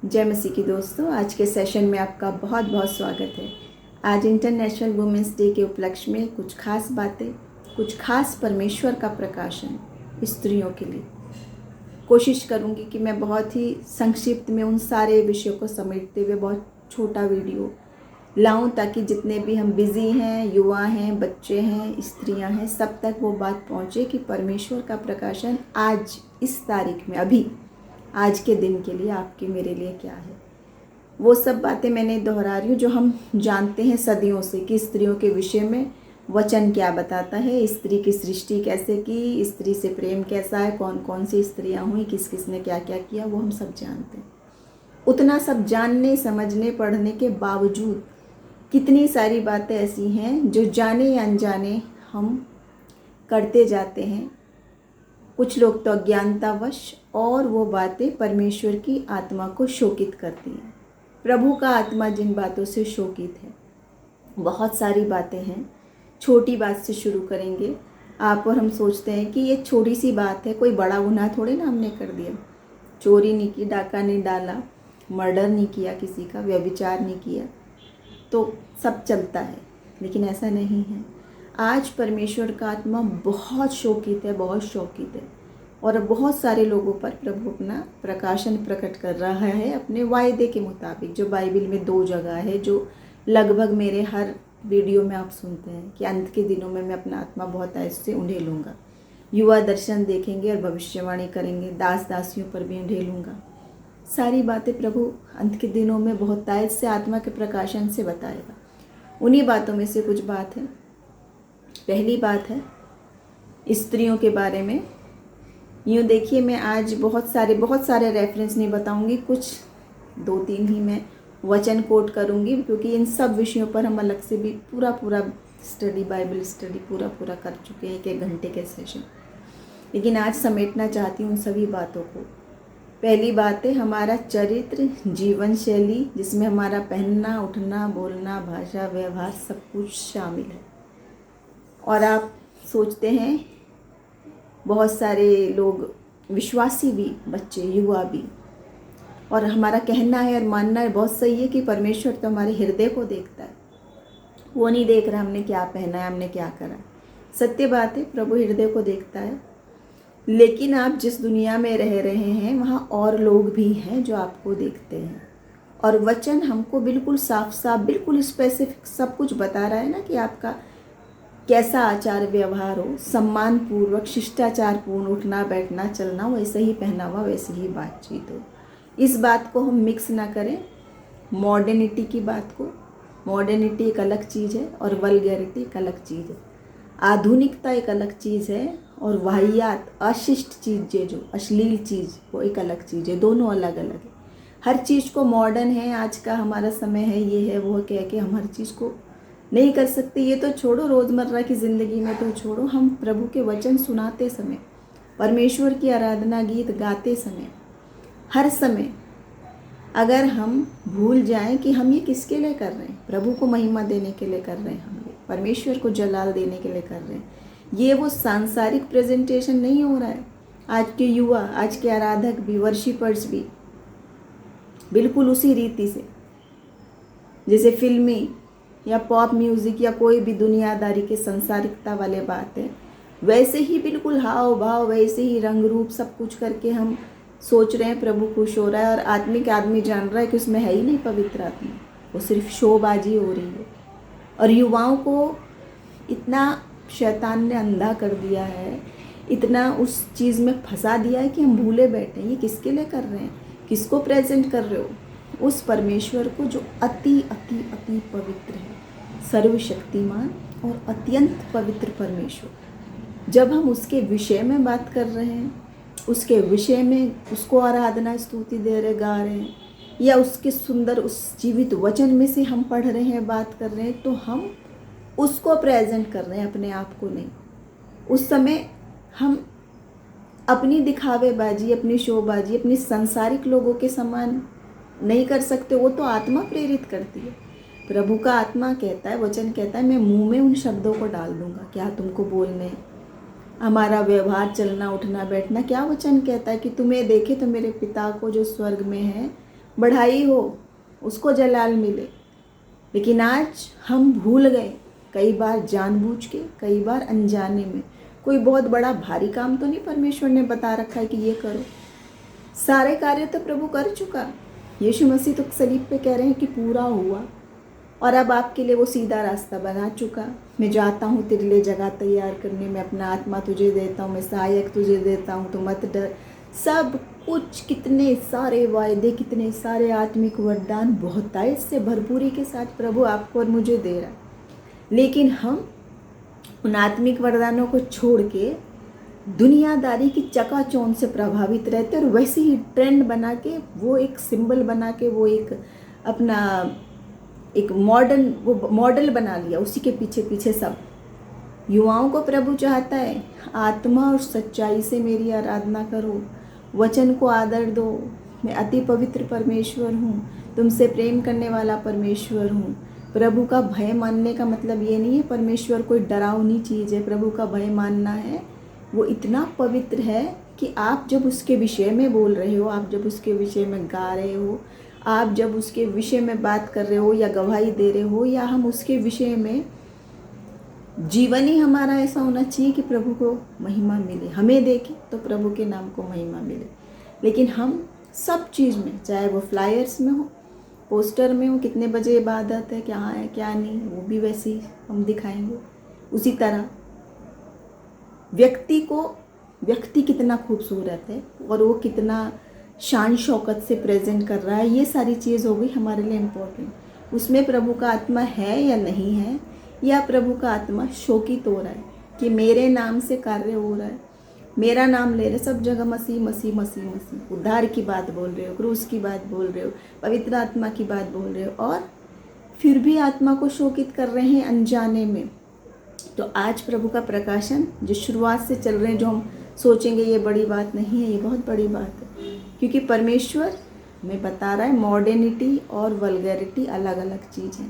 जय मसीह की दोस्तों, आज के सेशन में आपका बहुत बहुत स्वागत है। आज इंटरनेशनल वुमेंस डे के उपलक्ष्य में कुछ खास बातें, कुछ खास परमेश्वर का प्रकाशन स्त्रियों के लिए कोशिश करूंगी कि मैं बहुत ही संक्षिप्त में उन सारे विषयों को समेटते हुए बहुत छोटा वीडियो लाऊं, ताकि जितने भी हम बिज़ी हैं, युवा हैं, बच्चे हैं, स्त्रियां हैं, सब तक वो बात पहुंचे कि परमेश्वर का प्रकाशन आज इस तारीख में, अभी आज के दिन के लिए आपके मेरे लिए क्या है। वो सब बातें मैंने दोहरा रही हूँ जो हम जानते हैं सदियों से कि स्त्रियों के विषय में वचन क्या बताता है, स्त्री की सृष्टि कैसे की, स्त्री से प्रेम कैसा है, कौन कौन सी स्त्रियाँ हुई, किस किस ने क्या क्या किया, वो हम सब जानते हैं। उतना सब जानने, समझने, पढ़ने के बावजूद कितनी सारी बातें ऐसी हैं जो जाने या अनजाने हम करते जाते हैं। कुछ लोग तो अज्ञानतावश, और वो बातें परमेश्वर की आत्मा को शोकित करती हैं। प्रभु का आत्मा जिन बातों से शोकित है, बहुत सारी बातें हैं। छोटी बात से शुरू करेंगे। आप और हम सोचते हैं कि ये छोटी सी बात है, कोई बड़ा गुनाह थोड़े ना हमने कर दिया। चोरी नहीं की, डाका नहीं डाला, मर्डर नहीं किया किसी का, व्यभिचार नहीं किया, तो सब चलता है। लेकिन ऐसा नहीं है। आज परमेश्वर का आत्मा बहुत शोकित है, बहुत शोकित है, और बहुत सारे लोगों पर प्रभु अपना प्रकाशन प्रकट कर रहा है अपने वायदे के मुताबिक, जो बाइबल में 2 जगह है, जो लगभग मेरे हर वीडियो में आप सुनते हैं कि अंत के दिनों में मैं अपना आत्मा बहुत ऐसे उंडेलूँगा। युवा दर्शन देखेंगे और भविष्यवाणी करेंगे, दास दासियों पर भी उंडेलूँगा। सारी बातें प्रभु अंत के दिनों में बहुत तायत से आत्मा के प्रकाशन से बताएगा। उन्हीं बातों में से कुछ बात है। पहली बात है स्त्रियों के बारे में। यूँ देखिए, मैं आज बहुत सारे रेफरेंस नहीं बताऊंगी, कुछ 2-3 ही मैं वचन कोट करूंगी, क्योंकि इन सब विषयों पर हम अलग से भी पूरा स्टडी, बाइबल स्टडी पूरा कर चुके हैं 1 घंटे के सेशन। लेकिन आज समेटना चाहती हूँ उन सभी बातों को। पहली बात है हमारा चरित्र, जीवन शैली, जिसमें हमारा पहनना, उठना, बोलना, भाषा, व्यवहार सब कुछ शामिल है। और आप सोचते हैं, बहुत सारे लोग, विश्वासी भी, बच्चे, युवा भी, और हमारा कहना है और मानना है बहुत सही है कि परमेश्वर तो हमारे हृदय को देखता है। वो नहीं देख रहा हमने क्या पहना है, हमने क्या करा। सत्य बात है, प्रभु हृदय को देखता है। लेकिन आप जिस दुनिया में रह रहे हैं वहाँ और लोग भी हैं जो आपको देखते हैं, और वचन हमको बिल्कुल साफ साफ, बिल्कुल स्पेसिफिक सब कुछ बता रहा है ना कि आपका कैसा आचार व्यवहार हो, सम्मान पूर्वक, शिष्टाचार पूर्ण उठना बैठना चलना, वैसे ही पहनावा, वैसे ही बातचीत हो। इस बात को हम मिक्स ना करें मॉडर्निटी की बात को। मॉडर्निटी एक अलग चीज़ है और वल्गैरिटी एक अलग चीज़ है। आधुनिकता एक अलग चीज़ है और वाहियात, अशिष्ट चीज़ें, जो अश्लील चीज़, वो एक अलग चीज़ है। दोनों अलग अलग है। हर चीज़ को मॉडर्न है, आज का हमारा समय है, ये है वो कह के हम हर चीज़ को नहीं कर सकते। ये तो छोड़ो, रोज़मर्रा की ज़िंदगी में तो छोड़ो, हम प्रभु के वचन सुनाते समय, परमेश्वर की आराधना गीत गाते समय, हर समय अगर हम भूल जाएं कि हम ये किसके लिए कर रहे हैं, प्रभु को महिमा देने के लिए कर रहे हैं, हम ये परमेश्वर को जलाल देने के लिए कर रहे हैं, ये वो सांसारिक प्रेजेंटेशन नहीं हो रहा है। आज के युवा, आज के आराधक भी, वर्शिपर्स भी बिल्कुल उसी रीति से, जैसे फिल्मी या पॉप म्यूज़िक या कोई भी दुनियादारी के संसारिकता वाले बात है, वैसे ही बिल्कुल हाव भाव, वैसे ही रंग रूप सब कुछ करके हम सोच रहे हैं प्रभु खुश हो रहा है, और आत्मिक आदमी जान रहा है कि उसमें है ही नहीं पवित्र आत्मा, वो सिर्फ शोबाजी हो रही है। और युवाओं को इतना शैतान ने अंधा कर दिया है, इतना उस चीज़ में फंसा दिया है कि हम भूले बैठे हैं ये किसके लिए कर रहे हैं, किसको प्रेजेंट कर रहे हो। उस परमेश्वर को जो अति अति अति पवित्र है, सर्वशक्तिमान और अत्यंत पवित्र परमेश्वर। जब हम उसके विषय में बात कर रहे हैं, उसके विषय में उसको आराधना स्तुति दे रहे, गा रहे हैं, या उसके सुंदर उस जीवित वचन में से हम पढ़ रहे हैं, बात कर रहे हैं, तो हम उसको प्रेजेंट कर रहे हैं, अपने आप को नहीं। उस समय हम अपनी दिखावेबाजी, अपनी शोबाजी, अपनी संसारिक लोगों के समान नहीं कर सकते। वो तो आत्मा प्रेरित करती है। प्रभु का आत्मा कहता है, वचन कहता है, मैं मुंह में उन शब्दों को डाल दूंगा क्या तुमको बोलने। हमारा व्यवहार, चलना उठना बैठना, क्या वचन कहता है कि तुम्हें देखे तो मेरे पिता को जो स्वर्ग में है बढ़ाई हो, उसको जलाल मिले। लेकिन आज हम भूल गए, कई बार जानबूझ के, कई बार अनजाने में। कोई बहुत बड़ा भारी काम तो नहीं परमेश्वर ने बता रखा है कि ये करो, सारे कार्य तो प्रभु कर चुका। यीशु मसीह तो सलीब पे कह रहे हैं कि पूरा हुआ, और अब आपके लिए वो सीधा रास्ता बना चुका। मैं जाता हूँ तेरे लिए जगह तैयार करने, मैं अपना आत्मा तुझे देता हूँ, मैं सहायक तुझे देता हूँ, तो मत डर। सब कुछ, कितने सारे वायदे, कितने सारे आत्मिक वरदान, बहुतायत से भरपूरी के साथ प्रभु आपको और मुझे दे रहा है। लेकिन हम उन आत्मिक वरदानों को छोड़ के दुनियादारी की चकाचौंध से प्रभावित रहते, और वैसे ही ट्रेंड बना के, वो एक सिंबल बना के, वो एक अपना एक मॉडल बना लिया, उसी के पीछे पीछे सब। युवाओं को प्रभु चाहता है आत्मा और सच्चाई से मेरी आराधना करो, वचन को आदर दो। मैं अति पवित्र परमेश्वर हूँ, तुमसे प्रेम करने वाला परमेश्वर हूँ। प्रभु का भय मानने का मतलब ये नहीं है परमेश्वर कोई डरावनी चीज़ है। प्रभु का भय मानना है वो इतना पवित्र है कि आप जब उसके विषय में बोल रहे हो, आप जब उसके विषय में गा रहे हो, आप जब उसके विषय में बात कर रहे हो या गवाही दे रहे हो, या हम उसके विषय में, जीवन ही हमारा ऐसा होना चाहिए कि प्रभु को महिमा मिले, हमें देखे तो प्रभु के नाम को महिमा मिले। लेकिन हम सब चीज़ में, चाहे वो फ्लायर्स में हो, पोस्टर में हो, कितने बजे इबादत है, क्या है क्या नहीं, वो भी वैसे ही हम दिखाएंगे। उसी तरह व्यक्ति कितना खूबसूरत है और वो कितना शान शौकत से प्रेजेंट कर रहा है, ये सारी चीज़ हो गई हमारे लिए इम्पोर्टेंट। उसमें प्रभु का आत्मा है या नहीं है, या प्रभु का आत्मा शोकित हो रहा है कि मेरे नाम से कार्य हो रहा है, मेरा नाम ले रहे, सब जगह मसीह मसीह मसीह मसीह, उद्धार की बात बोल रहे हो, क्रूस की बात बोल रहे हो, पवित्र आत्मा की बात बोल रहे हो, और फिर भी आत्मा को शोकित कर रहे हैं अनजाने में। तो आज प्रभु का प्रकाशन जो शुरुआत से चल रहे हैं, जो हम सोचेंगे ये बड़ी बात नहीं है, ये बहुत बड़ी बात है। क्योंकि परमेश्वर में बता रहा है मॉडर्निटी और वल्गैरिटी अलग अलग चीज़ है,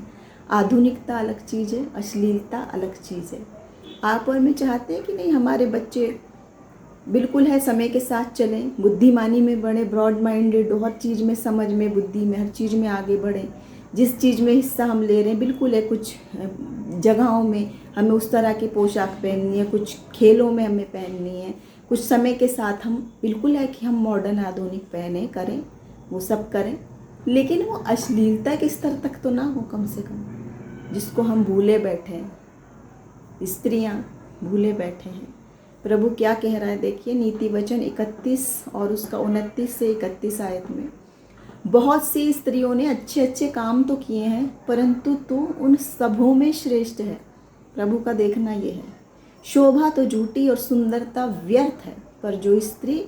आधुनिकता अलग चीज़ है, अश्लीलता अलग चीज़ है। आप और मैं चाहते हैं कि नहीं हमारे बच्चे बिल्कुल है समय के साथ चलें, बुद्धिमानी में बढ़े, ब्रॉड माइंडेड, हर चीज़ में, समझ में, बुद्धि में, हर चीज़ में आगे बढ़ें। जिस चीज़ में हिस्सा हम ले रहे हैं, बिल्कुल है कुछ जगहों में हमें उस तरह की पोशाक पहननी है, कुछ खेलों में हमें पहननी है, कुछ समय के साथ हम बिल्कुल है कि हम मॉडर्न आधुनिक पहने करें, वो सब करें। लेकिन वो अश्लीलता के स्तर तक तो ना हो कम से कम, जिसको हम भूले बैठे हैं, स्त्रियां भूले बैठे हैं। प्रभु क्या कह रहा है देखिए, नीति वचन 31 और उसका 29 से 31 आयत में, बहुत सी स्त्रियों ने अच्छे अच्छे काम तो किए हैं, परंतु तू उन सबों में श्रेष्ठ है। प्रभु का देखना ये है, शोभा तो झूठी और सुंदरता व्यर्थ है, पर जो स्त्री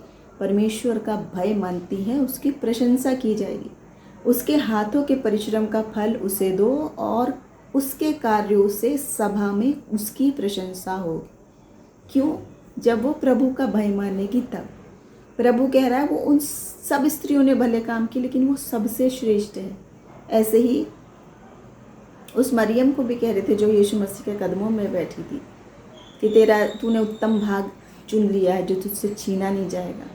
परमेश्वर का भय मानती है उसकी प्रशंसा की जाएगी। उसके हाथों के परिश्रम का फल उसे दो, और उसके कार्यों से सभा में उसकी प्रशंसा होगी। क्यों? जब वो प्रभु का भय मानेगी तब। प्रभु कह रहा है वो उन सब स्त्रियों ने भले काम किए, लेकिन वो सबसे श्रेष्ठ है। ऐसे ही उस मरियम को भी कह रहे थे जो यीशु मसीह के कदमों में बैठी थी कि तूने उत्तम भाग चुन लिया है जो तुझसे छीना नहीं जाएगा।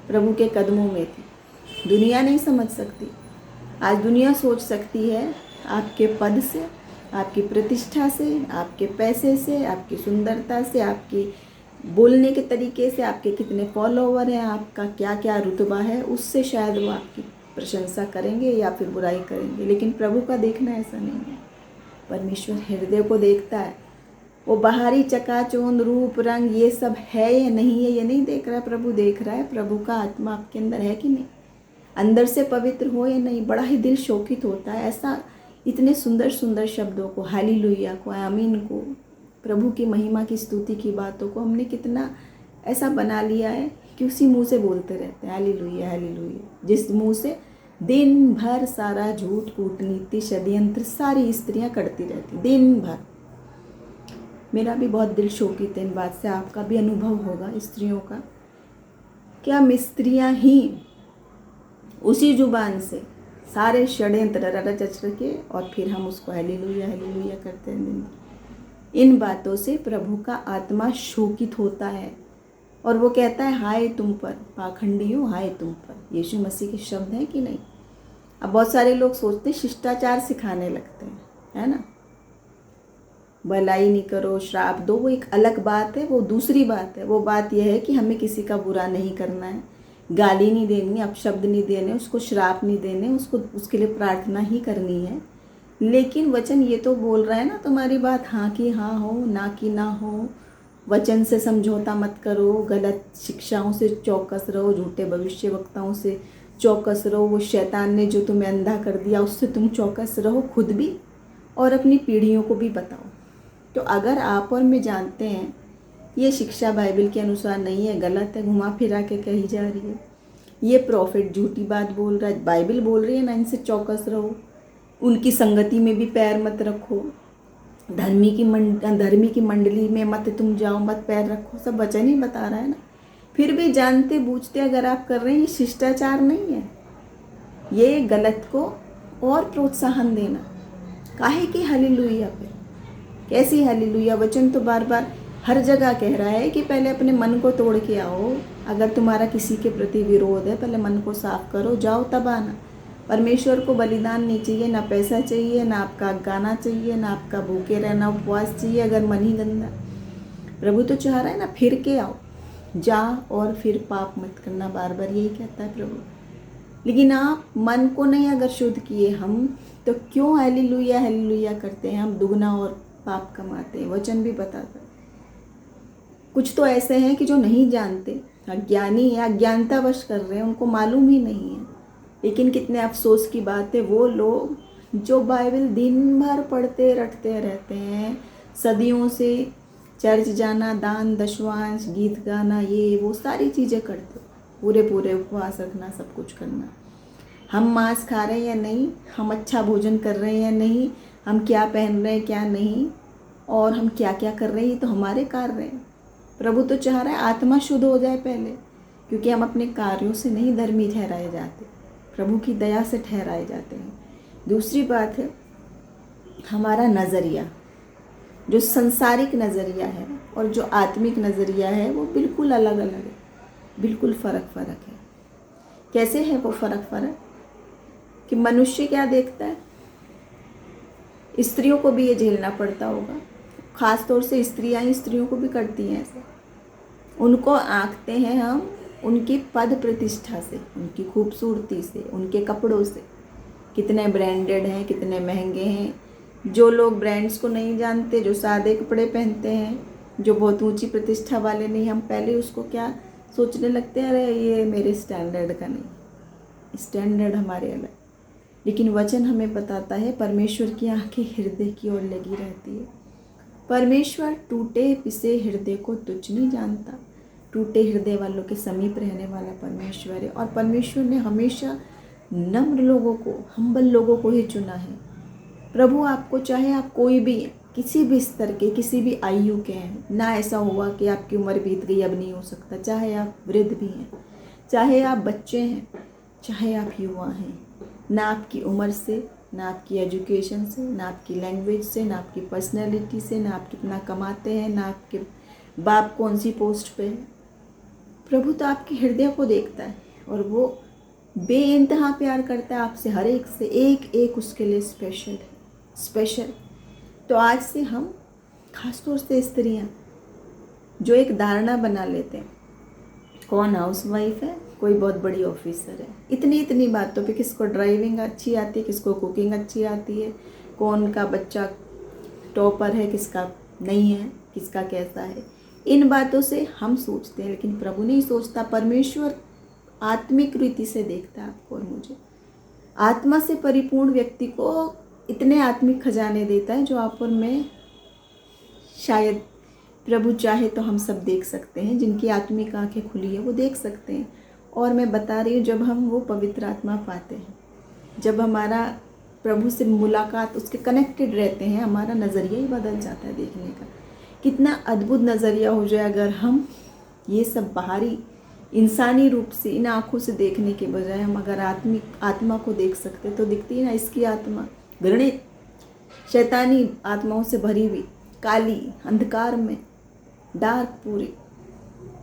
प्रभु के कदमों में थी। दुनिया नहीं समझ सकती। आज दुनिया सोच सकती है आपके पद से, आपकी प्रतिष्ठा से, आपके पैसे से, आपकी सुंदरता से, आपकी बोलने के तरीके से, आपके कितने फॉलोवर हैं, आपका क्या क्या रुतबा है, उससे शायद वो आपकी प्रशंसा करेंगे या फिर बुराई करेंगे। लेकिन प्रभु का देखना ऐसा नहीं है। परमेश्वर हृदय को देखता है। वो बाहरी चकाचौंध, रूप, रंग, ये सब है या नहीं है, ये नहीं देख रहा है। प्रभु देख रहा है प्रभु का आत्मा आपके अंदर है कि नहीं, अंदर से पवित्र हो या नहीं। बड़ा ही दिल शोकित होता है ऐसा, इतने सुंदर सुंदर शब्दों को, हालेलुया को, आमीन को, प्रभु की महिमा की स्तुति की बातों को हमने कितना ऐसा बना लिया है कि उसी मुंह से बोलते रहते हैं हालेलुया हालेलुया, जिस मुंह से दिन भर सारा झूठ, कूटनीति, षड्यंत्र सारी स्त्रियां करती रहती दिन भर। मेरा भी बहुत दिल शोकित है इन बात से, आपका भी अनुभव होगा स्त्रियों का। क्या हम स्त्रियां ही उसी जुबान से सारे षड्यंत्र रच के और फिर हम उसको हालेलुया हालेलुया करते हैं दिन। इन बातों से प्रभु का आत्मा शोकित होता है और वो कहता है हाय तुम पर पाखंडियों, हाय तुम पर। यीशु मसीह के शब्द हैं कि नहीं? अब बहुत सारे लोग सोचते हैं शिष्टाचार सिखाने लगते हैं, है ना, भलाई नहीं करो, श्राप दो, वो एक अलग बात है, वो दूसरी बात है। वो बात यह है कि हमें किसी का बुरा नहीं करना है, गाली नहीं देनी, अपशब्द नहीं देने, उसको श्राप नहीं देने, उसको उसके लिए प्रार्थना ही करनी है। लेकिन वचन ये तो बोल रहा है ना, तुम्हारी बात हाँ की हाँ हो, ना की ना हो, वचन से समझौता मत करो, गलत शिक्षाओं से चौकस रहो, झूठे भविष्य वक्ताओं से चौकस रहो, वो शैतान ने जो तुम्हें अंधा कर दिया उससे तुम चौकस रहो, खुद भी और अपनी पीढ़ियों को भी बताओ। तो अगर आप और मैं जानते हैं ये शिक्षा बाइबल के अनुसार नहीं है, गलत है, घुमा फिरा के कही जा रही है, ये प्रॉफिट झूठी बात बोल रहा है, बाइबल बोल रही है ना, इनसे चौकस रहो, उनकी संगति में भी पैर मत रखो, धर्मी की मंडली में मत तुम जाओ, मत पैर रखो, सब वचन ही बता रहा है ना। फिर भी जानते बूझते अगर आप कर रहे हैं, ये शिष्टाचार नहीं है, ये गलत को और प्रोत्साहन देना। काहे की हालेलुया पे, कैसी हालेलुया? वचन तो बार बार हर जगह कह रहा है कि पहले अपने मन को तोड़ के आओ। अगर तुम्हारा किसी के प्रति विरोध है, पहले मन को साफ करो, जाओ तब आना। परमेश्वर को बलिदान नहीं चाहिए, ना पैसा चाहिए, ना आपका गाना चाहिए, ना आपका भूखे रहना उपवास चाहिए अगर मन ही गंदा। प्रभु तो चाह रहा है ना, फिर के आओ, जा और फिर पाप मत करना, बार बार यही कहता है प्रभु। लेकिन आप मन को नहीं अगर शुद्ध किए हम, तो क्यों हालेलुया हालेलुया करते हैं? हम दुगना और पाप कमाते हैं, वचन भी बताता है। कुछ तो ऐसे हैं कि जो नहीं जानते, अज्ञानी या अज्ञानतावश कर रहे हैं, उनको मालूम ही नहीं है। लेकिन कितने अफसोस की बात है, वो लोग जो बाइबल दिन भर पढ़ते रटते रहते हैं, सदियों से चर्च जाना, दान दशवांश, गीत गाना, ये वो सारी चीज़ें करते, पूरे पूरे उपवास रखना, सब कुछ करना। हम मांस खा रहे हैं या नहीं, हम अच्छा भोजन कर रहे हैं या नहीं, हम क्या पहन रहे हैं क्या नहीं, और हम क्या क्या कर रहे हैं, ये तो हमारे कार्य हैं। प्रभु तो चाह रहा है आत्मा शुद्ध हो जाए पहले, क्योंकि हम अपने कार्यों से नहीं धर्मी ठहराए जाते, प्रभु की दया से ठहराए जाते हैं। दूसरी बात है हमारा नज़रिया, जो संसारिक नज़रिया है और जो आत्मिक नज़रिया है वो बिल्कुल अलग अलग है, बिल्कुल फ़र्क है। कैसे है वो फ़र्क? कि मनुष्य क्या देखता है, स्त्रियों को भी ये झेलना पड़ता होगा, ख़ास तौर से स्त्रियां स्त्रियों को भी करती हैं ऐसा। उनको आंकते हैं हम उनकी पद प्रतिष्ठा से, उनकी खूबसूरती से, उनके कपड़ों से, कितने ब्रांडेड हैं, कितने महंगे हैं। जो लोग ब्रांड्स को नहीं जानते, जो सादे कपड़े पहनते हैं, जो बहुत ऊंची प्रतिष्ठा वाले नहीं, हम पहले उसको क्या सोचने लगते हैं, अरे ये मेरे स्टैंडर्ड का नहीं, स्टैंडर्ड हमारे अलग। लेकिन वचन हमें बताता है परमेश्वर की आंखें हृदय की ओर लगी रहती है। परमेश्वर टूटे पिसे हृदय को तुच्छ नहीं जानता, टूटे हृदय वालों के समीप रहने वाला परमेश्वर है। और परमेश्वर ने हमेशा नम्र लोगों को, हम्बल लोगों को ही चुना है। प्रभु आपको, चाहे आप कोई भी किसी भी स्तर के, किसी भी आयु के हैं, ना ऐसा हुआ कि आपकी उम्र बीत गई अब नहीं हो सकता, चाहे आप वृद्ध भी हैं, चाहे आप बच्चे हैं, चाहे आप युवा हैं, ना आपकी उम्र से, ना आपकी एजुकेशन से, ना आपकी लैंग्वेज से, ना आपकी पर्सनैलिटी से, ना आप कितना कमाते हैं, ना आपके बाप कौन सी पोस्ट पे है। प्रभु तो आपके हृदय को देखता है और वो बेइंतहा प्यार करता है आपसे, हर एक से, एक एक उसके लिए स्पेशल है, स्पेशल। तो आज से हम, खासतौर से स्त्रियाँ, जो एक धारणा बना लेते हैं, कौन हाउसवाइफ है, कोई बहुत बड़ी ऑफिसर है, इतनी बातों पे, किसको ड्राइविंग अच्छी आती है, किसको कुकिंग अच्छी आती है, कौन का बच्चा टॉपर है, किसका नहीं है, किसका कैसा है, इन बातों से हम सोचते हैं। लेकिन प्रभु नहीं सोचता। परमेश्वर आत्मिक रीति से देखता है आपको और मुझे। आत्मा से परिपूर्ण व्यक्ति को इतने आत्मिक खजाने देता है जो आप और मैं, शायद प्रभु चाहे तो हम सब देख सकते हैं, जिनकी आत्मिक आंखें खुली है वो देख सकते हैं। और मैं बता रही हूँ, जब हम वो पवित्र आत्मा पाते हैं, जब हमारा प्रभु से मुलाकात, उसके कनेक्टेड रहते हैं, हमारा नज़रिया ही बदल जाता है देखने का। कितना अद्भुत नज़रिया हो जाए अगर हम ये सब बाहरी इंसानी रूप से इन आँखों से देखने के बजाय हम अगर आत्मा को देख सकते, तो दिखती है ना इसकी आत्मा घृणित शैतानी आत्माओं से भरी हुई, काली, अंधकार में, डार्क, पूरी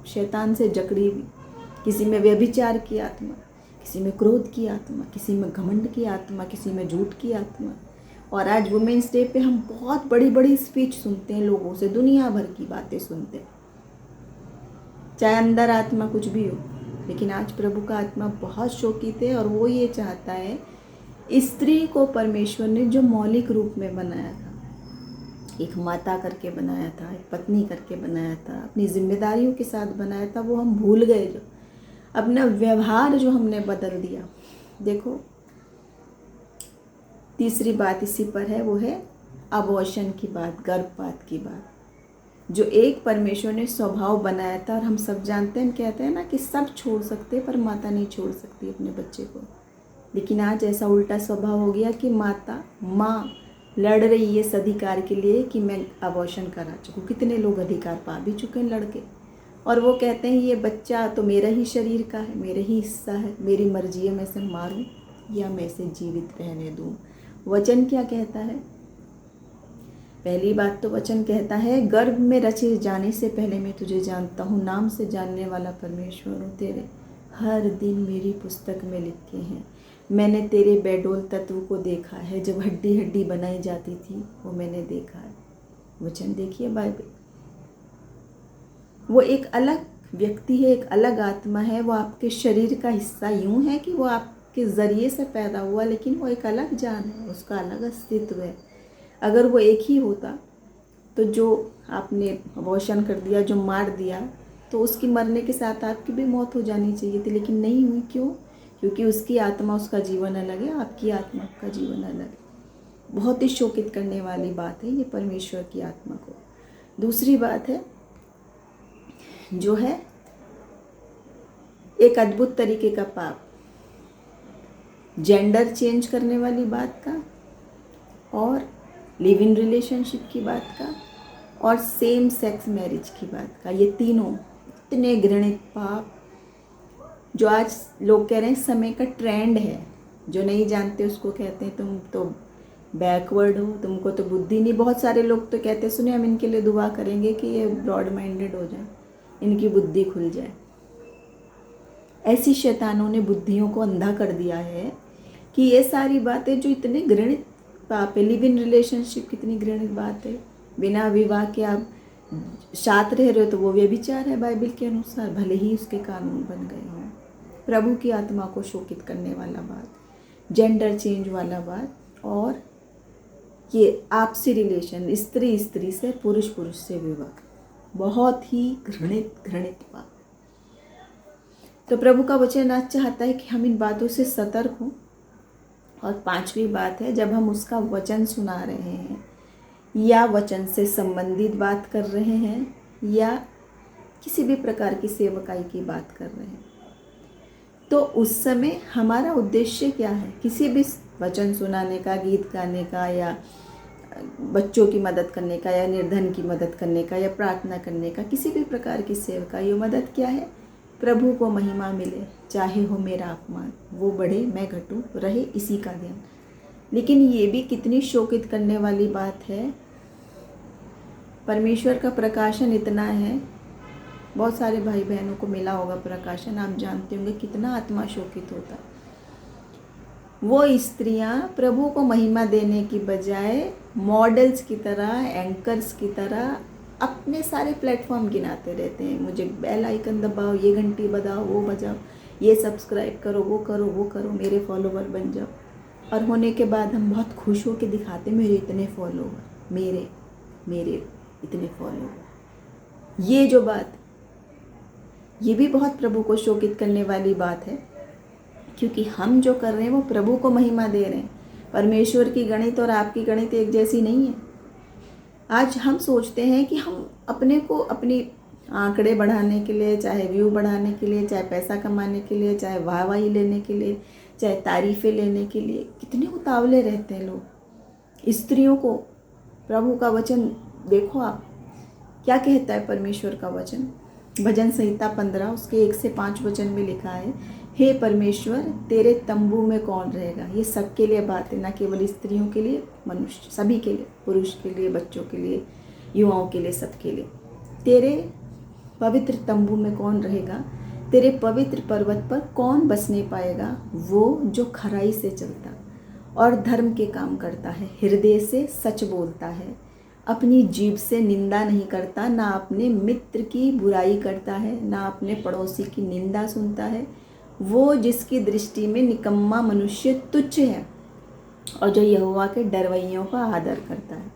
शैतान से जकड़ी हुई, किसी में व्यभिचार की आत्मा, किसी में क्रोध की आत्मा, किसी में घमंड की आत्मा, किसी में झूठ की आत्मा। और आज वुमेन्स डे पे हम बहुत बड़ी बड़ी स्पीच सुनते हैं लोगों से, दुनिया भर की बातें सुनते हैं, चाहे अंदर आत्मा कुछ भी हो। लेकिन आज प्रभु का आत्मा बहुत शोकित है और वो ये चाहता है, स्त्री को परमेश्वर ने जो मौलिक रूप में बनाया था, एक माता करके बनाया था, एक पत्नी करके बनाया था, अपनी जिम्मेदारियों के साथ बनाया था, वो हम भूल गए। जो अपना व्यवहार जो हमने बदल दिया। देखो, तीसरी बात इसी पर है, वो है अबॉर्शन की बात, गर्भपात की बात, जो एक परमेश्वर ने स्वभाव बनाया था। और हम सब जानते हैं, हम कहते हैं ना कि सब छोड़ सकते पर माता नहीं छोड़ सकती अपने बच्चे को। लेकिन आज ऐसा उल्टा स्वभाव हो गया कि माँ लड़ रही है इस अधिकार के लिए कि मैं अबॉर्शन करा चुकूँ। कितने लोग अधिकार पा भी चुके हैं लड़के, और वो कहते हैं ये बच्चा तो मेरा ही शरीर का है, मेरा ही हिस्सा है, मेरी मर्जी है मैं इसे मारूं या मैं इसे जीवित रहने दूं। वचन क्या कहता है? पहली बात तो वचन कहता है, गर्भ में रचे जाने से पहले मैं तुझे जानता हूँ, नाम से जानने वाला परमेश्वर हूँ तेरे, हर दिन मेरी पुस्तक में लिखे हैं। मैंने तेरे बेडोल तत्व को देखा है, जब हड्डी हड्डी बनाई जाती थी वो मैंने देखा है। वचन देखिए बाइबल, वो एक अलग व्यक्ति है, एक अलग आत्मा है। वो आपके शरीर का हिस्सा यूं है कि वो आपके ज़रिए से पैदा हुआ, लेकिन वो एक अलग जान है, उसका अलग अस्तित्व है। अगर वो एक ही होता तो जो आपने अबॉर्शन कर दिया, जो मार दिया, तो उसकी मरने के साथ आपकी भी मौत हो जानी चाहिए थी, लेकिन नहीं हुई। क्यों? क्योंकि उसकी आत्मा, उसका जीवन अलग है, आपकी आत्मा का जीवन अलग है। बहुत ही शोकित करने वाली बात है ये परमेश्वर की आत्मा को। दूसरी बात है जो है एक अद्भुत तरीके का पाप, जेंडर चेंज करने वाली बात का, और लिव इन रिलेशनशिप की बात का, और सेम सेक्स मैरिज की बात का। ये तीनों इतने घृणित पाप जो आज लोग कह रहे हैं समय का ट्रेंड है। जो नहीं जानते उसको कहते हैं तुम तो बैकवर्ड हो, तुमको तो बुद्धि नहीं। बहुत सारे लोग तो कहते हैं, सुने हम इनके लिए दुआ करेंगे कि ये ब्रॉड माइंडेड हो जाए, इनकी बुद्धि खुल जाए। ऐसी शैतानों ने बुद्धियों को अंधा कर दिया है कि ये सारी बातें जो इतने घृणित पाप है, लिव इन रिलेशनशिप कितनी घृणित बात है। बिना विवाह के आप साथ रह रहे हो तो वो व्यभिचार है बाइबल के अनुसार, भले ही उसके कानून बन गए हों। प्रभु की आत्मा को शोकित करने वाला बात, जेंडर चेंज वाला बात, और ये आपसी रिलेशन, स्त्री स्त्री से, पुरुष पुरुष से विवाह, बहुत ही घृणित बात। तो प्रभु का वचन आज चाहता है कि हम इन बातों से सतर्क हों। और पांचवी बात है, जब हम उसका वचन सुना रहे हैं या वचन से संबंधित बात कर रहे हैं या किसी भी प्रकार की सेवकाई की बात कर रहे हैं, तो उस समय हमारा उद्देश्य क्या है? किसी भी वचन सुनाने का, गीत गाने का, या बच्चों की मदद करने का, या निर्धन की मदद करने का, या प्रार्थना करने का, किसी भी प्रकार की सेवकाई, ये मदद क्या है? प्रभु को महिमा मिले, चाहे हो मेरा अपमान, वो बढ़े मैं घटूं, रहे इसी का ध्यान। लेकिन ये भी कितनी शोकित करने वाली बात है। परमेश्वर का प्रकाशन इतना है, बहुत सारे भाई बहनों को मिला होगा प्रकाशन, आप जानते होंगे कितना आत्मा शोकित होता। वो स्त्रियां प्रभु को महिमा देने की बजाय मॉडल्स की तरह, एंकर्स की तरह अपने सारे प्लेटफॉर्म गिनाते रहते हैं। मुझे बेल आइकन दबाओ, ये घंटी बजाओ, वो बजाओ, ये सब्सक्राइब करो, वो करो, वो करो, मेरे फॉलोवर बन जाओ। और होने के बाद हम बहुत खुश हो के दिखाते, मेरे इतने फॉलोवर, मेरे इतने फॉलोवर। ये जो बात, ये भी बहुत प्रभु को शोकित करने वाली बात है, क्योंकि हम जो कर रहे हैं वो प्रभु को महिमा दे रहे हैं। परमेश्वर की गणित और आपकी गणित एक जैसी नहीं है। आज हम सोचते हैं कि हम अपने को, अपनी आंकड़े बढ़ाने के लिए, चाहे व्यू बढ़ाने के लिए, चाहे पैसा कमाने के लिए, चाहे वाहवाही लेने के लिए, चाहे तारीफ़ें लेने के लिए, कितने उतावले रहते हैं लोग। स्त्रियों को प्रभु का वचन देखो, आप क्या कहता है परमेश्वर का वचन। भजन संहिता 15 उसके 1 से 5 वचन में लिखा है, हे परमेश्वर तेरे तंबू में कौन रहेगा। ये सबके लिए बात है, ना केवल स्त्रियों के लिए, मनुष्य सभी के लिए, पुरुष के लिए, बच्चों के लिए, युवाओं के लिए, सबके लिए। तेरे पवित्र तंबू में कौन रहेगा? तेरे पवित्र पर्वत पर कौन बसने पाएगा? वो जो खराई से चलता और धर्म के काम करता है, हृदय से सच बोलता है, अपनी जीभ से निंदा नहीं करता, ना अपने मित्र की बुराई करता है, ना अपने पड़ोसी की निंदा सुनता है। वो जिसकी दृष्टि में निकम्मा मनुष्य तुच्छ है और जो यहोवा के डरवैयों का आदर करता है,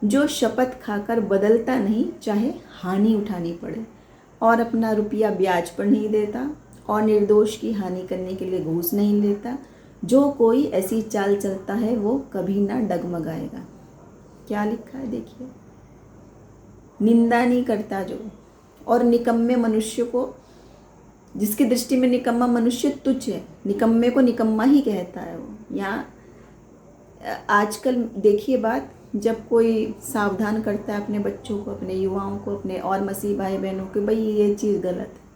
जो शपथ खाकर बदलता नहीं चाहे हानि उठानी पड़े, और अपना रुपया ब्याज पर नहीं देता, और निर्दोष की हानि करने के लिए घूस नहीं लेता। जो कोई ऐसी चाल चलता है वो कभी ना डगमगाएगा। क्या लिखा है देखिए, निंदा नहीं करता जो, और निकम्मे मनुष्य को, जिसकी दृष्टि में निकम्मा मनुष्य तुच्छ है, निकम्मे को निकम्मा ही कहता है वो। यहाँ आजकल देखिए बात, जब कोई सावधान करता है अपने बच्चों को, अपने युवाओं को, अपने और मसीह भाई बहनों को, भाई ये चीज़ गलत है,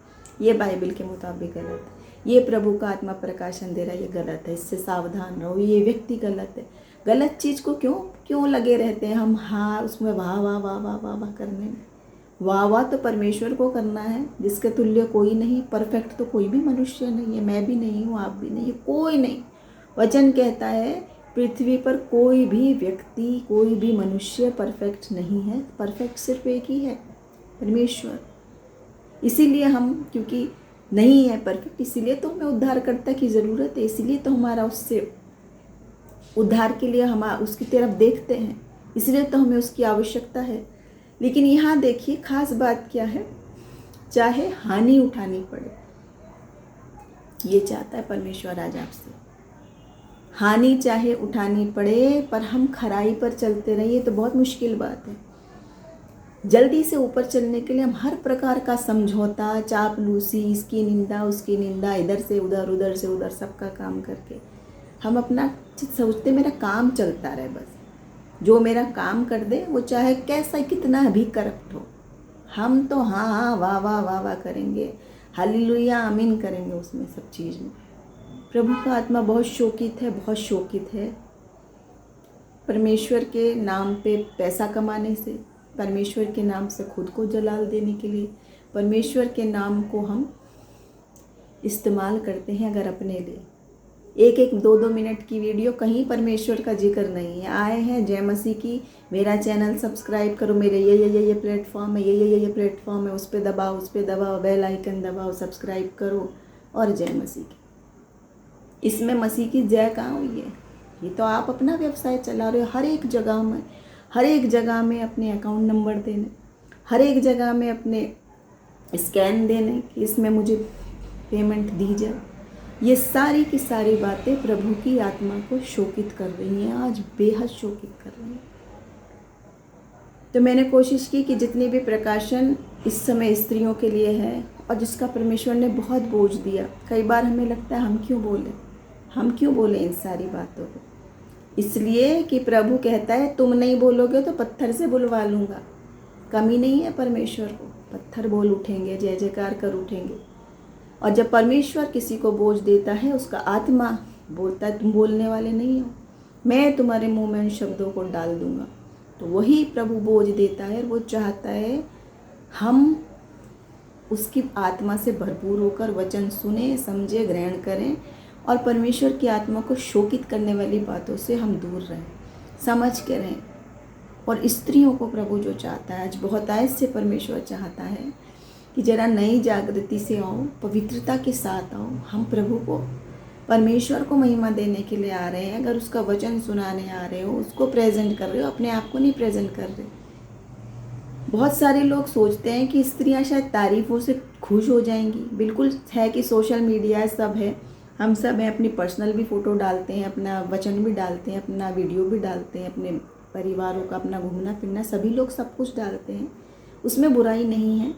ये बाइबल के मुताबिक गलत है, ये प्रभु का आत्मा प्रकाशन दे रहा है, ये गलत है, इससे सावधान रहो, ये व्यक्ति गलत है। गलत चीज़ को क्यों लगे रहते हैं हम? हाँ, उसमें वाह वाह वाह वाह वाह वाह करने में। वाह वाह तो परमेश्वर को करना है, जिसके तुल्य कोई नहीं। परफेक्ट तो कोई भी मनुष्य नहीं है, मैं भी नहीं हूँ, आप भी नहीं, कोई नहीं। वचन कहता है पृथ्वी पर कोई भी व्यक्ति, कोई भी मनुष्य परफेक्ट नहीं है। परफेक्ट सिर्फ एक ही है, परमेश्वर। इसीलिए हम, क्योंकि नहीं है परफेक्ट, इसीलिए तो हमें उद्धारकर्ता की ज़रूरत है, इसीलिए तो हमारा उससे उद्धार के लिए हम उसकी तरफ देखते हैं, इसलिए तो हमें उसकी आवश्यकता है। लेकिन यहाँ देखिए खास बात क्या है, चाहे हानि उठानी पड़े, ये चाहता है परमेश्वर आज आपसे। हानि चाहे उठानी पड़े, पर हम खराई पर चलते रहिए तो बहुत मुश्किल बात है। जल्दी से ऊपर चलने के लिए हम हर प्रकार का समझौता, चापलूसी, इसकी निंदा, उसकी निंदा, इधर से उधर, उधर से उधर, सबका काम करके हम अपना सोचते मेरा काम चलता रहे, बस जो मेरा काम कर दे, वो चाहे कैसा कितना भी करप्ट हो, हम तो हाँ हाँ वाह वाह वाह वाह करेंगे, हालेलुया आमीन करेंगे उसमें सब चीज़ में। प्रभु का आत्मा बहुत शोकित है, बहुत शोकित है परमेश्वर के नाम पे पैसा कमाने से, परमेश्वर के नाम से खुद को जलाल देने के लिए। परमेश्वर के नाम को हम इस्तेमाल करते हैं अगर अपने लिए। एक एक 2-2 मिनट की वीडियो, कहीं परमेश्वर का जिक्र नहीं है। आए हैं जय मसीह की, मेरा चैनल सब्सक्राइब करो, मेरे ये प्लेटफॉर्म है, ये प्लेटफॉर्म है, उस पर दबाओ, उस पर दबाओ, बेल आइकन दबाओ, सब्सक्राइब करो और जय मसीह की। इसमें मसीह की जय कहाँ हुई है? ये तो आप अपना व्यवसाय चला रहे हो। हर एक जगह में अपने अकाउंट नंबर देने, हर एक जगह में अपने स्कैन देने कि इसमें मुझे पेमेंट दी जाए। ये सारी की सारी बातें प्रभु की आत्मा को शोकित कर रही हैं, आज बेहद शोकित कर रही हैं। तो मैंने कोशिश की कि जितनी भी प्रकाशन इस समय स्त्रियों के लिए है, और जिसका परमेश्वर ने बहुत बोझ दिया, कई बार हमें लगता है हम क्यों बोले इन सारी बातों को। इसलिए कि प्रभु कहता है तुम नहीं बोलोगे तो पत्थर से बुलवा लूँगा। कमी नहीं है परमेश्वर को, पत्थर बोल उठेंगे, जय जयकार कर उठेंगे। और जब परमेश्वर किसी को बोझ देता है, उसका आत्मा बोलता है तुम बोलने वाले नहीं हो, मैं तुम्हारे मुंह में उन शब्दों को डाल दूंगा। तो वही प्रभु बोझ देता है, और वो चाहता है हम उसकी आत्मा से भरपूर होकर वचन सुने, समझे, ग्रहण करें, और परमेश्वर की आत्मा को शोकित करने वाली बातों से हम दूर रहें, समझ के रहें। और स्त्रियों को प्रभु जो चाहता है, आज बहुत आयत से परमेश्वर चाहता है कि जरा नई जागृति से आओ, पवित्रता के साथ आओ। हम प्रभु को, परमेश्वर को महिमा देने के लिए आ रहे हैं। अगर उसका वचन सुनाने आ रहे हो, उसको प्रेजेंट कर रहे हो, अपने आप को नहीं प्रेजेंट कर रहे। बहुत सारे लोग सोचते हैं कि स्त्रियां शायद तारीफों से खुश हो जाएंगी। बिल्कुल है कि सोशल मीडिया सब है, हम सब हैं, अपनी पर्सनल भी फ़ोटो डालते हैं, अपना वचन भी डालते हैं, अपना वीडियो भी डालते हैं, अपने परिवारों का, अपना घूमना फिरना, सभी लोग सब कुछ डालते हैं, उसमें बुराई नहीं है।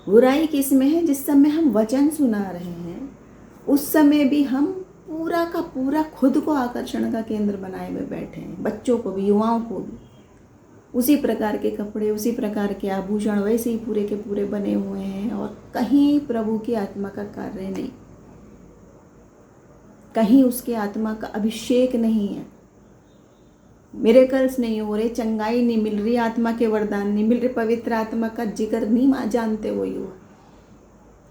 बुराई किस में है? जिस समय हम वचन सुना रहे हैं, उस समय भी हम पूरा का पूरा खुद को आकर्षण का केंद्र बनाए हुए बैठे हैं। बच्चों को भी, युवाओं को भी उसी प्रकार के कपड़े, उसी प्रकार के आभूषण वैसे ही पूरे के पूरे बने हुए हैं, और कहीं प्रभु की आत्मा का कार्य नहीं, कहीं उसके आत्मा का अभिषेक नहीं है, मिरेकल्स नहीं हो रहे, चंगाई नहीं मिल रही, आत्मा के वरदान नहीं मिल रहे, पवित्र आत्मा का जिक्र नहीं जानते वो युवा।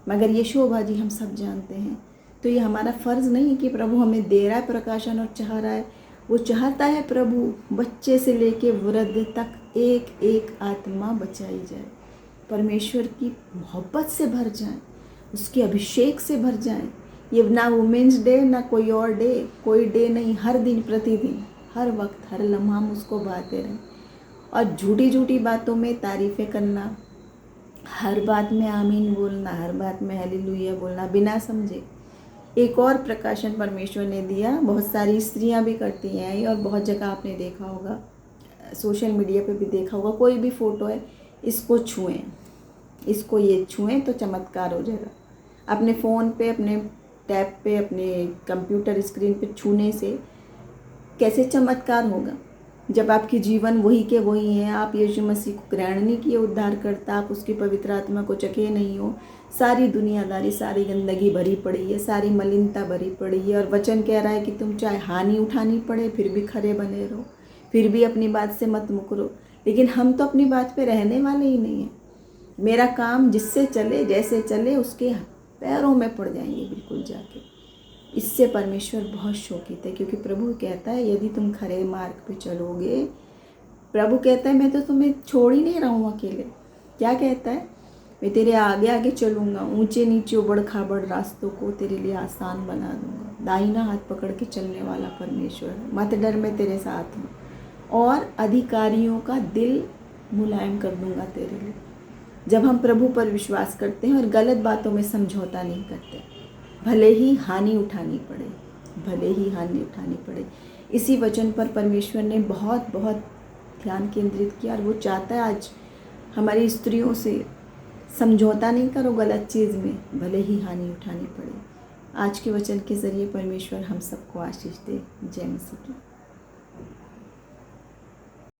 मगर ये शोभा जी हम सब जानते हैं। तो ये हमारा फ़र्ज़ नहीं है कि प्रभु हमें दे रहा है प्रकाशन और चाह रहा है, वो चाहता है प्रभु बच्चे से लेके वृद्ध तक एक एक आत्मा बचाई जाए, परमेश्वर की मोहब्बत से भर जाए, उसके अभिषेक से भर जाए। ये ना वुमेंस डे ना कोई और डे, कोई डे नहीं, हर दिन प्रतिदिन हर वक्त हर लम्हा हम उसको बाते रहें। और झूठी झूठी बातों में तारीफ़ें करना, हर बात में आमीन बोलना, हर बात में हालेलुया बोलना बिना समझे। एक और प्रकाशन परमेश्वर ने दिया, बहुत सारी स्त्रियां भी करती हैं और बहुत जगह आपने देखा होगा, सोशल मीडिया पे भी देखा होगा, कोई भी फ़ोटो है, इसको छुएं, इसको ये छुएं तो चमत्कार हो जाएगा। अपने फ़ोन पे, अपने टैब पे, अपने कंप्यूटर स्क्रीन पे छूने से कैसे चमत्कार होगा जब आपकी जीवन वही के वही हैं, आप यीशु मसीह को ग्रहण नहीं किए उद्धार करता, आप उसकी पवित्र आत्मा को चखे नहीं हो, सारी दुनियादारी, सारी गंदगी भरी पड़ी है, सारी मलिनता भरी पड़ी है, और वचन कह रहा है कि तुम चाहे हानि उठानी पड़े फिर भी खरे बने रहो, फिर भी अपनी बात से मत मुकरो। लेकिन हम तो अपनी बात पे रहने वाले ही नहीं हैं। मेरा काम जिससे चले, जैसे चले, उसके पैरों में पड़ जाएंगे बिल्कुल जाके। इससे परमेश्वर बहुत शोकित है, क्योंकि प्रभु कहता है यदि तुम खरे मार्ग पे चलोगे, प्रभु कहता है मैं तो तुम्हें छोड़ ही नहीं रहा हूँ अकेले। क्या कहता है? मैं तेरे आगे आगे चलूँगा, ऊंचे नीचे उबड़ खाबड़ रास्तों को तेरे लिए आसान बना दूँगा। दाहिना हाथ पकड़ के चलने वाला परमेश्वर है, मत डर, मैं तेरे साथ हूँ, और अधिकारियों का दिल मुलायम कर दूँगा तेरे लिए। जब हम प्रभु पर विश्वास करते हैं और गलत बातों में समझौता नहीं करते, भले ही हानि उठानी पड़े, भले ही हानि उठानी पड़े। इसी वचन पर परमेश्वर ने बहुत बहुत ध्यान केंद्रित किया, और वो चाहता है आज हमारी स्त्रियों से समझौता नहीं करो गलत चीज़ में, भले ही हानि उठानी पड़े। आज के वचन के ज़रिए परमेश्वर हम सबको आशीष दे। जय मसीह की।